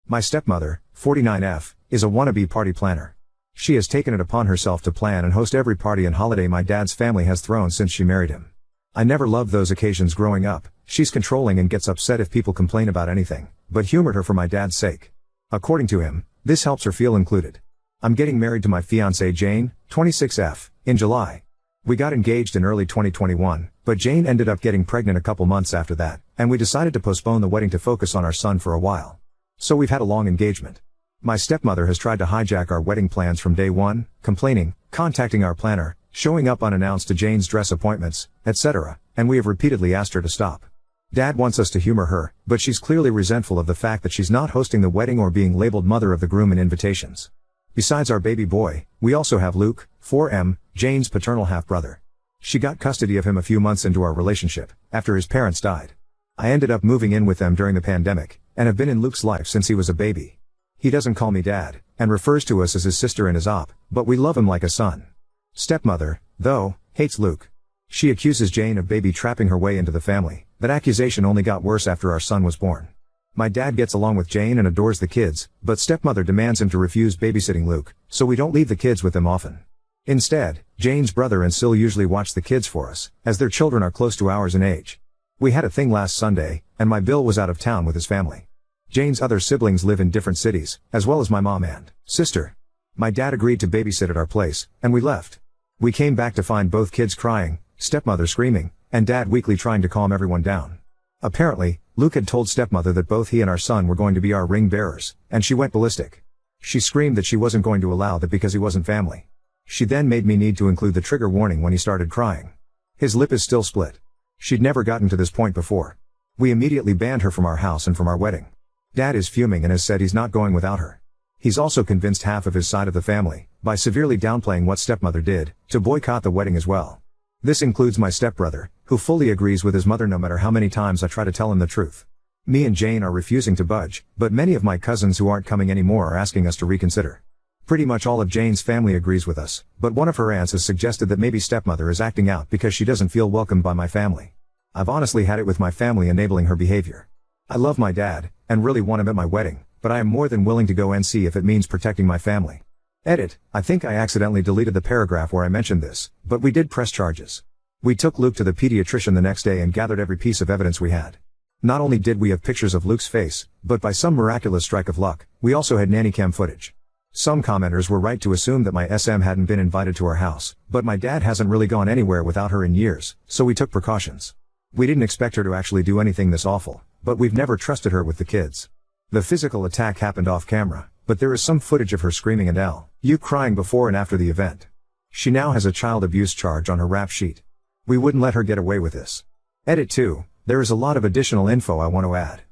My stepmother, 49F, is a wannabe party planner. She has taken it upon herself to plan and host every party and holiday my dad's family has thrown since she married him. I never loved those occasions growing up. She's controlling and gets upset if people complain about anything, but humored her for my dad's sake. According to him, this helps her feel included. I'm getting married to my fiancée Jane, 26F, in July. We got engaged in early 2021, but Jane ended up getting pregnant a couple months after that, and we decided to postpone the wedding to focus on our son for a while. So we've had a long engagement. My stepmother has tried to hijack our wedding plans from day one, complaining, contacting our planner, showing up unannounced to Jane's dress appointments, etc., and we have repeatedly asked her to stop. Dad wants us to humor her, but she's clearly resentful of the fact that she's not hosting the wedding or being labeled mother of the groom in invitations. Besides our baby boy, we also have Luke, 4M, Jane's paternal half-brother. She got custody of him a few months into our relationship, after his parents died. I ended up moving in with them during the pandemic, and have been in Luke's life since he was a baby. He doesn't call me dad, and refers to us as his sister and his op, but we love him like a son. Stepmother, though, hates Luke. She accuses Jane of baby trapping her way into the family. That accusation only got worse after our son was born. My dad gets along with Jane and adores the kids, but stepmother demands him to refuse babysitting Luke, so we don't leave the kids with them often. Instead, Jane's brother and Sil usually watch the kids for us, as their children are close to ours in age. We had a thing last Sunday, and my Bill was out of town with his family. Jane's other siblings live in different cities, as well as my mom and sister. My dad agreed to babysit at our place, and we left. We came back to find both kids crying, stepmother screaming, and dad weakly trying to calm everyone down. Apparently, Luke had told stepmother that both he and our son were going to be our ring bearers, and she went ballistic. She screamed that she wasn't going to allow that because he wasn't family. She then made me need to include the trigger warning when he started crying. His lip is still split. She'd never gotten to this point before. We immediately banned her from our house and from our wedding. Dad is fuming and has said he's not going without her. He's also convinced half of his side of the family, by severely downplaying what stepmother did, to boycott the wedding as well. This includes my stepbrother, who fully agrees with his mother no matter how many times I try to tell him the truth. Me and Jane are refusing to budge, but many of my cousins who aren't coming anymore are asking us to reconsider. Pretty much all of Jane's family agrees with us, but one of her aunts has suggested that maybe stepmother is acting out because she doesn't feel welcomed by my family. I've honestly had it with my family enabling her behavior. I love my dad, and really want him at my wedding, but I am more than willing to go and see if it means protecting my family. Edit, I think I accidentally deleted the paragraph where I mentioned this, but we did press charges. We took Luke to the pediatrician the next day and gathered every piece of evidence we had. Not only did we have pictures of Luke's face, but by some miraculous strike of luck, we also had nanny cam footage. Some commenters were right to assume that my SM hadn't been invited to our house, but my dad hasn't really gone anywhere without her in years, so we took precautions. We didn't expect her to actually do anything this awful, but we've never trusted her with the kids. The physical attack happened off camera, but there is some footage of her screaming and you crying before and after the event. She now has a child abuse charge on her rap sheet. We wouldn't let her get away with this. Edit 2, there is a lot of additional info I want to add.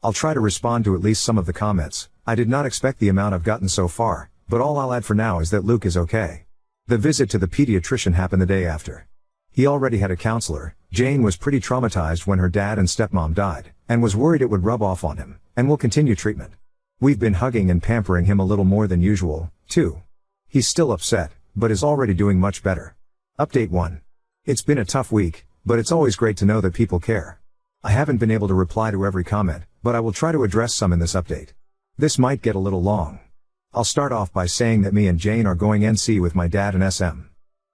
I'll try to respond to at least some of the comments. I did not expect the amount I've gotten so far, but all I'll add for now is that Luke is okay. The visit to the pediatrician happened the day after. He already had a counselor. Jane was pretty traumatized when her dad and stepmom died, and was worried it would rub off on him, and will continue treatment. We've been hugging and pampering him a little more than usual, too. He's still upset, but is already doing much better. Update 1. It's been a tough week, but it's always great to know that people care. I haven't been able to reply to every comment, but I will try to address some in this update. This might get a little long. I'll start off by saying that me and Jane are going NC with my dad and SM.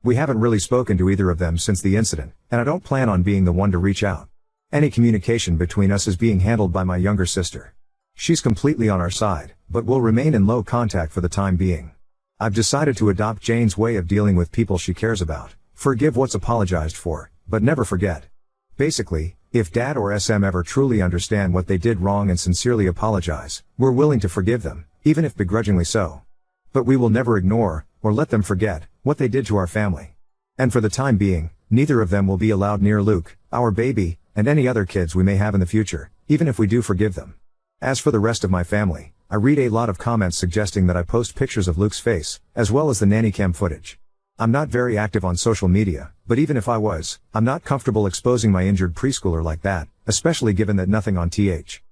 We haven't really spoken to either of them since the incident, and I don't plan on being the one to reach out. Any communication between us is being handled by my younger sister. She's completely on our side, but will remain in low contact for the time being. I've decided to adopt Jane's way of dealing with people she cares about. Forgive what's apologized for, but never forget. Basically, if Dad or SM ever truly understand what they did wrong and sincerely apologize, we're willing to forgive them, even if begrudgingly so. But we will never ignore, or let them forget, what they did to our family. And for the time being, neither of them will be allowed near Luke, our baby, and any other kids we may have in the future, even if we do forgive them. As for the rest of my family, I read a lot of comments suggesting that I post pictures of Luke's face, as well as the nanny cam footage. I'm not very active on social media, but even if I was, I'm not comfortable exposing my injured preschooler like that, especially given that nothing on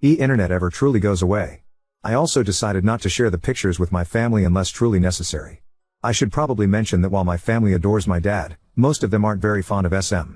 internet ever truly goes away. I also decided not to share the pictures with my family unless truly necessary. I should probably mention that while my family adores my dad, most of them aren't very fond of SM.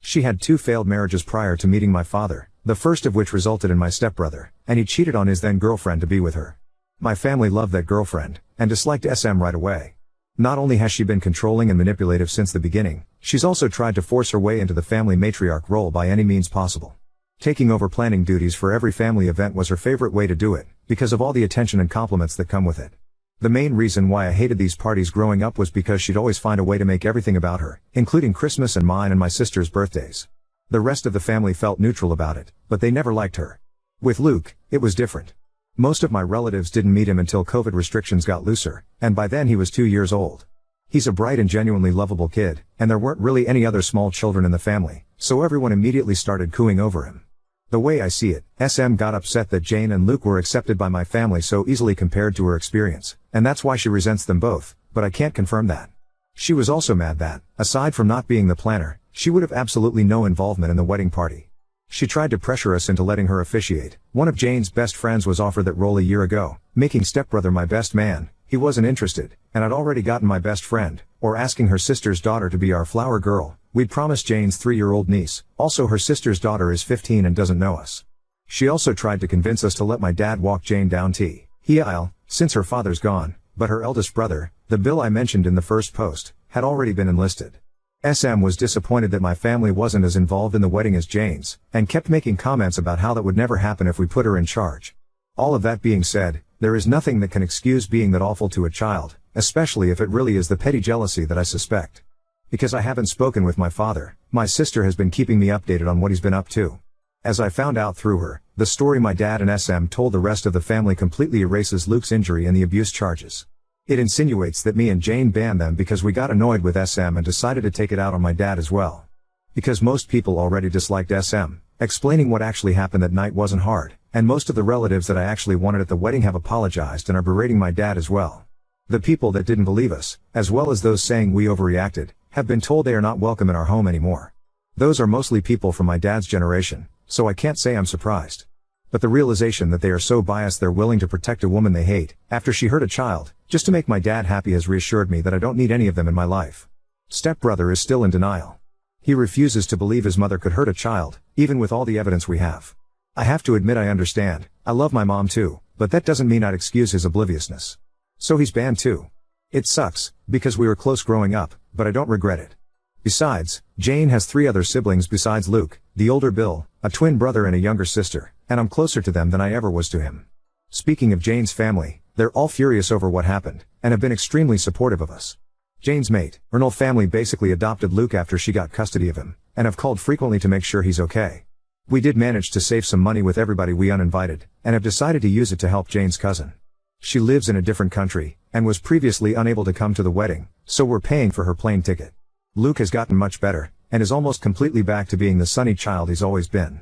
She had 2 failed marriages prior to meeting my father, The first of which resulted in my stepbrother, and he cheated on his then girlfriend to be with her. My family loved that girlfriend, and disliked SM right away. Not only has she been controlling and manipulative since the beginning, she's also tried to force her way into the family matriarch role by any means possible. Taking over planning duties for every family event was her favorite way to do it, because of all the attention and compliments that come with it. The main reason why I hated these parties growing up was because she'd always find a way to make everything about her, including Christmas and mine and my sister's birthdays. The rest of the family felt neutral about it, but they never liked her. With Luke, it was different. Most of my relatives didn't meet him until COVID restrictions got looser, and by then he was 2 years old. He's a bright and genuinely lovable kid, and there weren't really any other small children in the family, so everyone immediately started cooing over him. The way I see it, SM got upset that Jane and Luke were accepted by my family so easily compared to her experience, and that's why she resents them both, but I can't confirm that. She was also mad that, aside from not being the planner, she would have absolutely no involvement in the wedding party. She tried to pressure us into letting her officiate. One of Jane's best friends was offered that role a year ago, making stepbrother my best man. He wasn't interested, and I'd already gotten my best friend, or asking her sister's daughter to be our flower girl. We'd promised Jane's 3-year-old niece. Also, her sister's daughter is 15 and doesn't know us. She also tried to convince us to let my dad walk Jane down the aisle, since her father's gone, but her eldest brother, the Bill I mentioned in the first post, had already been enlisted. SM was disappointed that my family wasn't as involved in the wedding as Jane's, and kept making comments about how that would never happen if we put her in charge. All of that being said, there is nothing that can excuse being that awful to a child, especially if it really is the petty jealousy that I suspect. Because I haven't spoken with my father, my sister has been keeping me updated on what he's been up to. As I found out through her, the story my dad and SM told the rest of the family completely erases Luke's injury and the abuse charges. It insinuates that me and Jane banned them because we got annoyed with SM and decided to take it out on my dad as well. Because most people already disliked SM, explaining what actually happened that night wasn't hard, and most of the relatives that I actually wanted at the wedding have apologized and are berating my dad as well. The people that didn't believe us, as well as those saying we overreacted, have been told they are not welcome in our home anymore. Those are mostly people from my dad's generation, so I can't say I'm surprised. But the realization that they are so biased they're willing to protect a woman they hate, after she hurt a child, just to make my dad happy has reassured me that I don't need any of them in my life. Stepbrother is still in denial. He refuses to believe his mother could hurt a child, even with all the evidence we have. I have to admit I understand, I love my mom too, but that doesn't mean I'd excuse his obliviousness. So he's banned too. It sucks, because we were close growing up, but I don't regret it. Besides, Jane has 3 other siblings besides Luke, the older Bill, a twin brother and a younger sister, and I'm closer to them than I ever was to him. Speaking of Jane's family, they're all furious over what happened, and have been extremely supportive of us. Jane's mate, Ernal family basically adopted Luke after she got custody of him, and have called frequently to make sure he's okay. We did manage to save some money with everybody we uninvited, and have decided to use it to help Jane's cousin. She lives in a different country, and was previously unable to come to the wedding, so we're paying for her plane ticket. Luke has gotten much better, and is almost completely back to being the sunny child he's always been.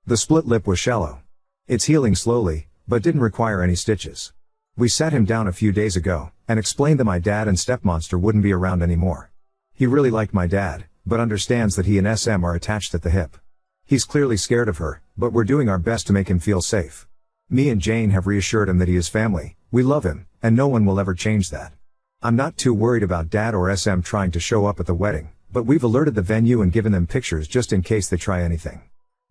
The split lip was shallow. It's healing slowly, but didn't require any stitches. We sat him down a few days ago, and explained that my dad and stepmonster wouldn't be around anymore. He really liked my dad, but understands that he and SM are attached at the hip. He's clearly scared of her, but we're doing our best to make him feel safe. Me and Jane have reassured him that he is family, we love him, and no one will ever change that. I'm not too worried about Dad or SM trying to show up at the wedding, but we've alerted the venue and given them pictures just in case they try anything.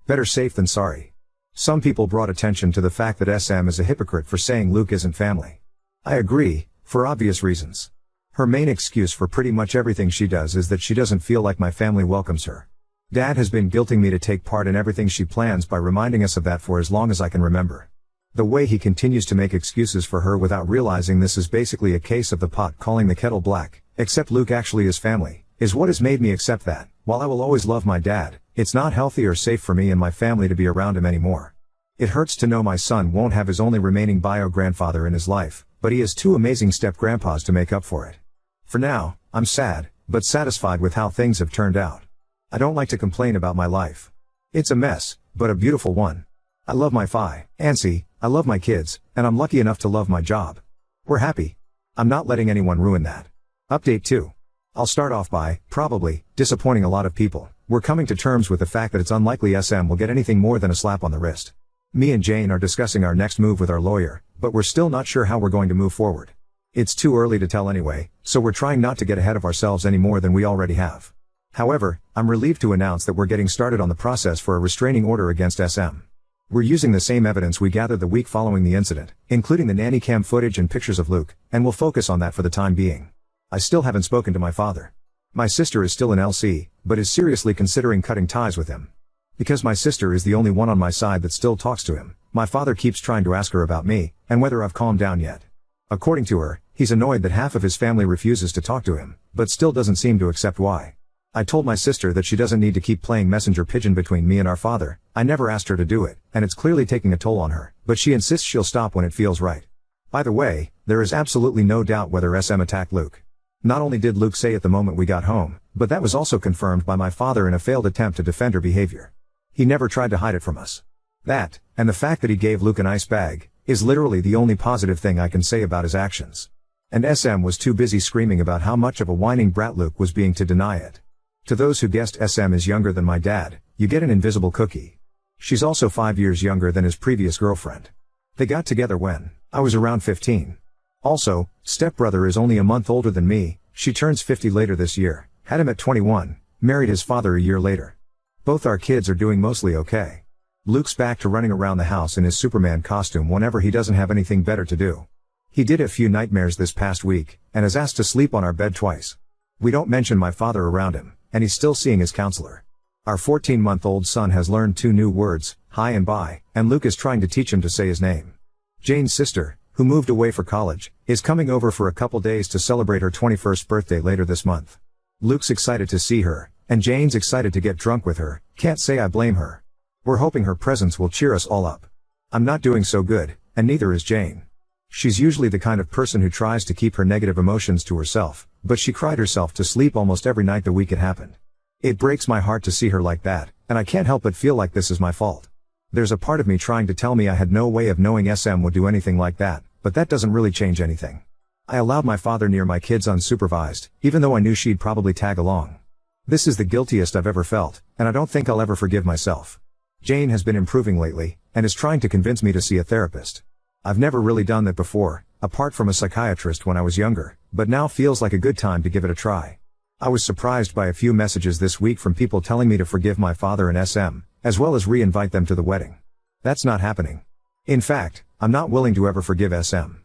Better safe than sorry. Some people brought attention to the fact that SM is a hypocrite for saying Luke isn't family. I agree, for obvious reasons. Her main excuse for pretty much everything she does is that she doesn't feel like my family welcomes her. Dad has been guilting me to take part in everything she plans by reminding us of that for as long as I can remember. The way he continues to make excuses for her without realizing this is basically a case of the pot calling the kettle black, except Luke actually is family, is what has made me accept that, while I will always love my dad, it's not healthy or safe for me and my family to be around him anymore. It hurts to know my son won't have his only remaining bio-grandfather in his life, but he has 2 amazing step-grandpas to make up for it. For now, I'm sad, but satisfied with how things have turned out. I don't like to complain about my life. It's a mess, but a beautiful one. I love my fiancée, I love my kids, and I'm lucky enough to love my job. We're happy. I'm not letting anyone ruin that. Update 2. I'll start off by, probably, disappointing a lot of people. We're coming to terms with the fact that it's unlikely SM will get anything more than a slap on the wrist. Me and Jane are discussing our next move with our lawyer, but we're still not sure how we're going to move forward. It's too early to tell anyway, so we're trying not to get ahead of ourselves any more than we already have. However, I'm relieved to announce that we're getting started on the process for a restraining order against SM. We're using the same evidence we gathered the week following the incident, including the nanny cam footage and pictures of Luke, and we'll focus on that for the time being. I still haven't spoken to my father. My sister is still in LC, but is seriously considering cutting ties with him. Because my sister is the only one on my side that still talks to him, my father keeps trying to ask her about me, and whether I've calmed down yet. According to her, he's annoyed that half of his family refuses to talk to him, but still doesn't seem to accept why. I told my sister that she doesn't need to keep playing messenger pigeon between me and our father. I never asked her to do it, and it's clearly taking a toll on her, but she insists she'll stop when it feels right. By the way, there is absolutely no doubt whether SM attacked Luke. Not only did Luke say it the moment we got home, but that was also confirmed by my father in a failed attempt to defend her behavior. He never tried to hide it from us. That, and the fact that he gave Luke an ice bag, is literally the only positive thing I can say about his actions. And SM was too busy screaming about how much of a whining brat Luke was being to deny it. To those who guessed SM is younger than my dad, you get an invisible cookie. She's also 5 years younger than his previous girlfriend. They got together when I was around 15. Also, stepbrother is only a month older than me. She turns 50 later this year, had him at 21, married his father a year later. Both our kids are doing mostly okay. Luke's back to running around the house in his Superman costume whenever he doesn't have anything better to do. He did a few nightmares this past week, and is asked to sleep on our bed twice. We don't mention my father around him, and he's still seeing his counselor. Our 14-month-old son has learned 2 new words, hi and bye, and Luke is trying to teach him to say his name. Jane's sister, who moved away for college, is coming over for a couple days to celebrate her 21st birthday later this month. Luke's excited to see her, and Jane's excited to get drunk with her. Can't say I blame her. We're hoping her presence will cheer us all up. I'm not doing so good, and neither is Jane. She's usually the kind of person who tries to keep her negative emotions to herself, but she cried herself to sleep almost every night the week it happened. It breaks my heart to see her like that, and I can't help but feel like this is my fault. There's a part of me trying to tell me I had no way of knowing SM would do anything like that, but that doesn't really change anything. I allowed my father near my kids unsupervised, even though I knew she'd probably tag along. This is the guiltiest I've ever felt, and I don't think I'll ever forgive myself. Jane has been improving lately, and is trying to convince me to see a therapist. I've never really done that before, apart from a psychiatrist when I was younger, but now feels like a good time to give it a try. I was surprised by a few messages this week from people telling me to forgive my father and SM, as well as re-invite them to the wedding. That's not happening. In fact, I'm not willing to ever forgive SM.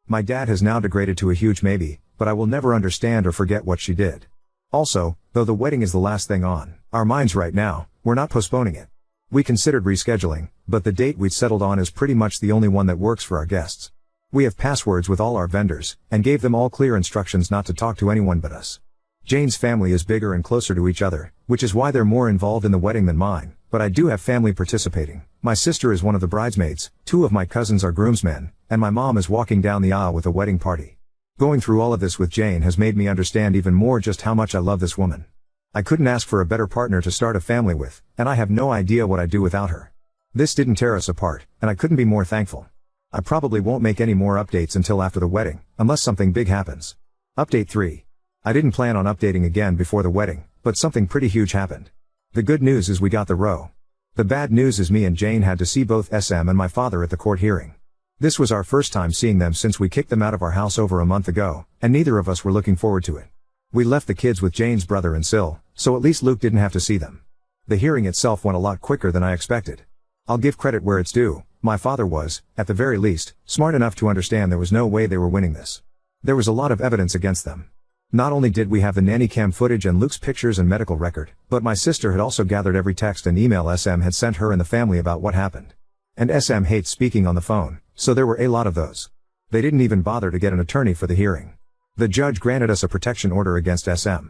My dad has now degraded to a huge maybe, but I will never understand or forget what she did. Also, though the wedding is the last thing on our minds right now, we're not postponing it. We considered rescheduling, but the date we'd settled on is pretty much the only one that works for our guests. We have passwords with all our vendors, and gave them all clear instructions not to talk to anyone but us. Jane's family is bigger and closer to each other, which is why they're more involved in the wedding than mine, but I do have family participating. My sister is one of the bridesmaids, 2 of my cousins are groomsmen, and my mom is walking down the aisle with a wedding party. Going through all of this with Jane has made me understand even more just how much I love this woman. I couldn't ask for a better partner to start a family with, and I have no idea what I'd do without her. This didn't tear us apart, and I couldn't be more thankful. I probably won't make any more updates until after the wedding, unless something big happens. Update 3. I didn't plan on updating again before the wedding, but something pretty huge happened. The good news is we got the row. The bad news is me and Jane had to see both SM and my father at the court hearing. This was our first time seeing them since we kicked them out of our house over a month ago, and neither of us were looking forward to it. We left the kids with Jane's brother and Sil, so at least Luke didn't have to see them. The hearing itself went a lot quicker than I expected. I'll give credit where it's due. My father was, at the very least, smart enough to understand there was no way they were winning this. There was a lot of evidence against them. Not only did we have the nanny cam footage and Luke's pictures and medical record, but my sister had also gathered every text and email SM had sent her and the family about what happened. And SM hates speaking on the phone, so there were a lot of those. They didn't even bother to get an attorney for the hearing. The judge granted us a protection order against SM.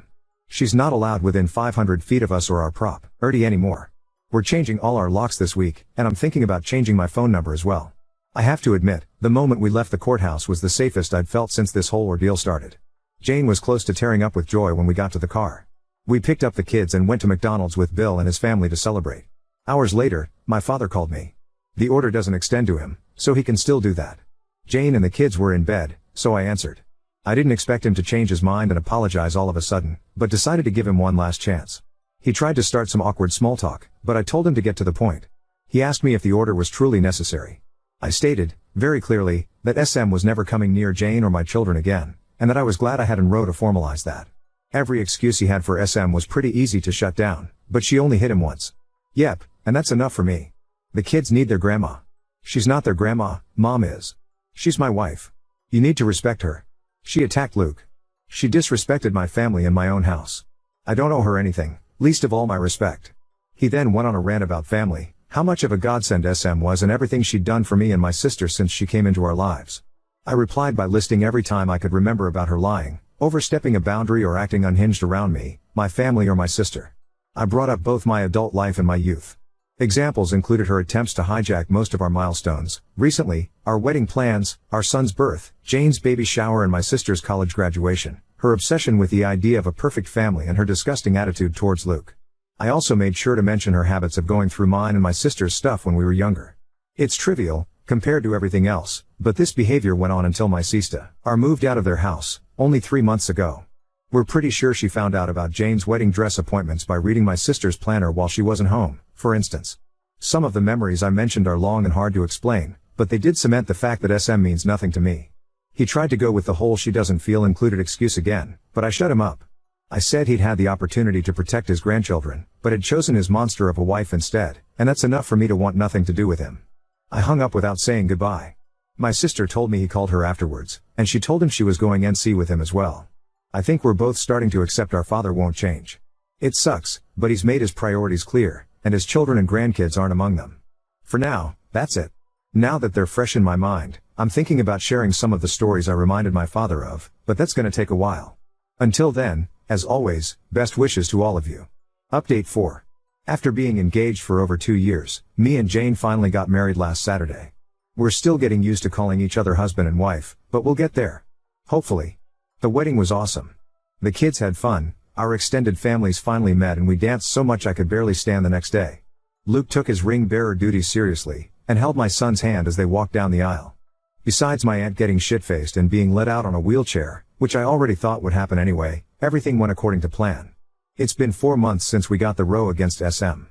She's not allowed within 500 feet of us or our property anymore. We're changing all our locks this week, and I'm thinking about changing my phone number as well. I have to admit, the moment we left the courthouse was the safest I'd felt since this whole ordeal started. Jane was close to tearing up with joy when we got to the car. We picked up the kids and went to McDonald's with Bill and his family to celebrate. Hours later, my father called me. The order doesn't extend to him, so he can still do that. Jane and the kids were in bed, so I answered. I didn't expect him to change his mind and apologize all of a sudden, but decided to give him one last chance. He tried to start some awkward small talk, but I told him to get to the point. He asked me if the order was truly necessary. I stated, very clearly, that SM was never coming near Jane or my children again, and that I was glad I had an row to formalize that. Every excuse he had for SM was pretty easy to shut down, but she only hit him once. Yep, and that's enough for me. The kids need their grandma. She's not their grandma, Mom is. She's my wife. You need to respect her. She attacked Luke. She disrespected my family and my own house. I don't owe her anything, least of all my respect. He then went on a rant about family, how much of a godsend SM was and everything she'd done for me and my sister since she came into our lives. I replied by listing every time I could remember about her lying, overstepping a boundary or acting unhinged around me, my family or my sister. I brought up both my adult life and my youth. Examples included her attempts to hijack most of our milestones, recently, our wedding plans, our son's birth, Jane's baby shower and my sister's college graduation, her obsession with the idea of a perfect family and her disgusting attitude towards Luke. I also made sure to mention her habits of going through mine and my sister's stuff when we were younger. It's trivial, compared to everything else, but this behavior went on until my sister moved out of their house, only 3 months ago. We're pretty sure she found out about Jane's wedding dress appointments by reading my sister's planner while she wasn't home, for instance. Some of the memories I mentioned are long and hard to explain, but they did cement the fact that SM means nothing to me. He tried to go with the whole she doesn't feel included excuse again, but I shut him up. I said he'd had the opportunity to protect his grandchildren, but had chosen his monster of a wife instead, and that's enough for me to want nothing to do with him. I hung up without saying goodbye. My sister told me he called her afterwards, and she told him she was going NC with him as well. I think we're both starting to accept our father won't change. It sucks, but he's made his priorities clear, and his children and grandkids aren't among them. For now, that's it. Now that they're fresh in my mind, I'm thinking about sharing some of the stories I reminded my father of, but that's gonna take a while. Until then, as always, best wishes to all of you. Update 4. After being engaged for over 2 years, me and Jane finally got married last Saturday. We're still getting used to calling each other husband and wife, but we'll get there. Hopefully. The wedding was awesome. The kids had fun, our extended families finally met and we danced so much I could barely stand the next day. Luke took his ring bearer duties seriously, and held my son's hand as they walked down the aisle. Besides my aunt getting shit-faced and being let out on a wheelchair, which I already thought would happen anyway, everything went according to plan. It's been 4 months since we got the row against SM.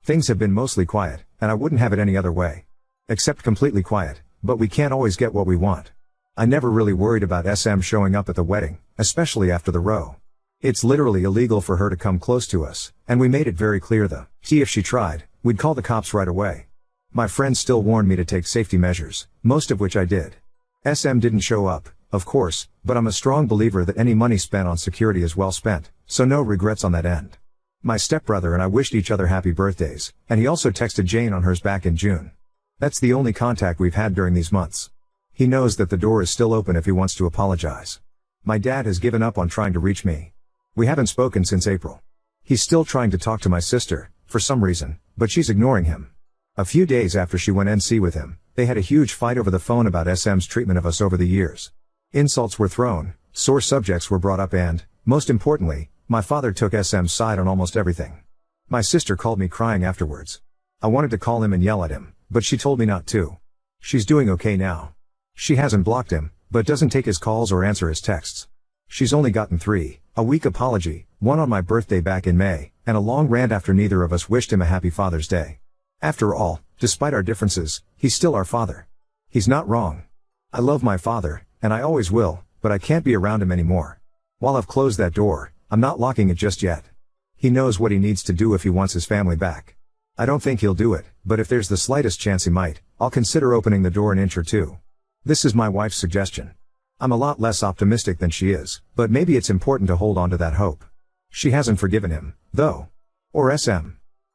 Things have been mostly quiet, and I wouldn't have it any other way. Except completely quiet, but we can't always get what we want. I never really worried about SM showing up at the wedding, especially after the row. It's literally illegal for her to come close to us, and we made it very clear if she tried, we'd call the cops right away. My friends still warned me to take safety measures, most of which I did. SM didn't show up, of course, but I'm a strong believer that any money spent on security is well spent, so no regrets on that end. My stepbrother and I wished each other happy birthdays, and he also texted Jane on hers back in June. That's the only contact we've had during these months. He knows that the door is still open if he wants to apologize. My dad has given up on trying to reach me. We haven't spoken since April. He's still trying to talk to my sister, for some reason, but she's ignoring him. A few days after she went NC with him, they had a huge fight over the phone about SM's treatment of us over the years. Insults were thrown, sore subjects were brought up and, most importantly, my father took SM's side on almost everything. My sister called me crying afterwards. I wanted to call him and yell at him, but she told me not to. She's doing okay now. She hasn't blocked him, but doesn't take his calls or answer his texts. She's only gotten 3, a weak apology, one on my birthday back in May, and a long rant after neither of us wished him a happy Father's Day. After all, despite our differences, he's still our father. He's not wrong. I love my father, and I always will, but I can't be around him anymore. While I've closed that door, I'm not locking it just yet. He knows what he needs to do if he wants his family back. I don't think he'll do it, but if there's the slightest chance he might, I'll consider opening the door an inch or two. This is my wife's suggestion. I'm a lot less optimistic than she is, but maybe it's important to hold on to that hope. She hasn't forgiven him, though. Or SM.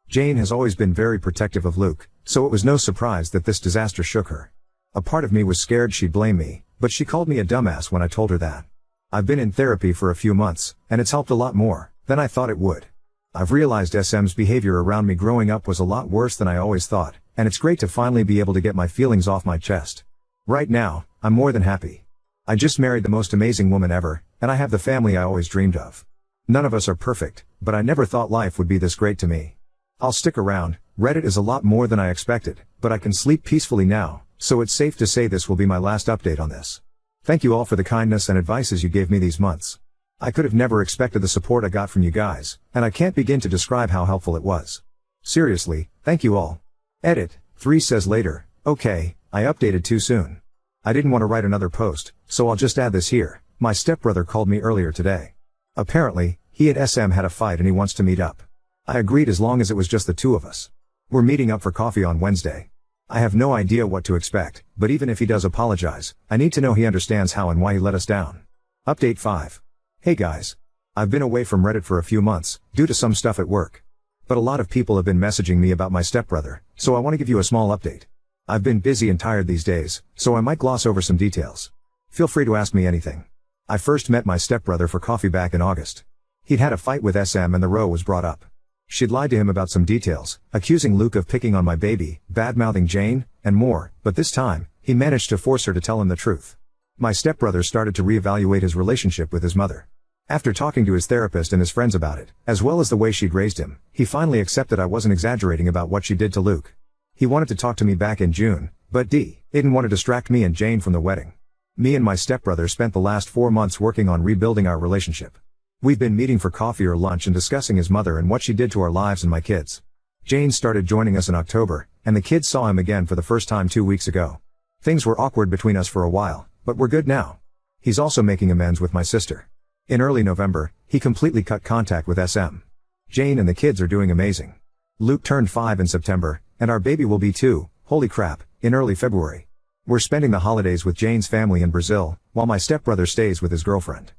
Jane has always been very protective of Luke, so it was no surprise that this disaster shook her. A part of me was scared she'd blame me, but she called me a dumbass when I told her that. I've been in therapy for a few months, and it's helped a lot more than I thought it would. I've realized SM's behavior around me growing up was a lot worse than I always thought, and it's great to finally be able to get my feelings off my chest. Right now, I'm more than happy. I just married the most amazing woman ever, and I have the family I always dreamed of. None of us are perfect, but I never thought life would be this great to me. I'll stick around. Reddit is a lot more than I expected, but I can sleep peacefully now, so it's safe to say this will be my last update on this. Thank you all for the kindness and advices you gave me these months. I could have never expected the support I got from you guys, and I can't begin to describe how helpful it was. Seriously, thank you all. Edit, 3 says later, okay, I updated too soon. I didn't want to write another post, so I'll just add this here. My stepbrother called me earlier today. Apparently, he and SM had a fight and he wants to meet up. I agreed as long as it was just the two of us. We're meeting up for coffee on Wednesday. I have no idea what to expect, but even if he does apologize, I need to know he understands how and why he let us down. Update 5. Hey guys. I've been away from Reddit for a few months, due to some stuff at work. But a lot of people have been messaging me about my stepbrother, so I want to give you a small update. I've been busy and tired these days, so I might gloss over some details. Feel free to ask me anything. I first met my stepbrother for coffee back in August. He'd had a fight with SM and the row was brought up. She'd lied to him about some details, accusing Luke of picking on my baby, bad-mouthing Jane, and more, but this time, he managed to force her to tell him the truth. My stepbrother started to reevaluate his relationship with his mother. After talking to his therapist and his friends about it, as well as the way she'd raised him, he finally accepted I wasn't exaggerating about what she did to Luke. He wanted to talk to me back in June, but didn't want to distract me and Jane from the wedding. Me and my stepbrother spent the last 4 months working on rebuilding our relationship. We've been meeting for coffee or lunch and discussing his mother and what she did to our lives and my kids. Jane started joining us in October, and the kids saw him again for the first time 2 weeks ago. Things were awkward between us for a while, but we're good now. He's also making amends with my sister. In early November, he completely cut contact with SM. Jane and the kids are doing amazing. Luke turned 5 in September, and our baby will be 2, holy crap, in early February. We're spending the holidays with Jane's family in Brazil, while my stepbrother stays with his girlfriend.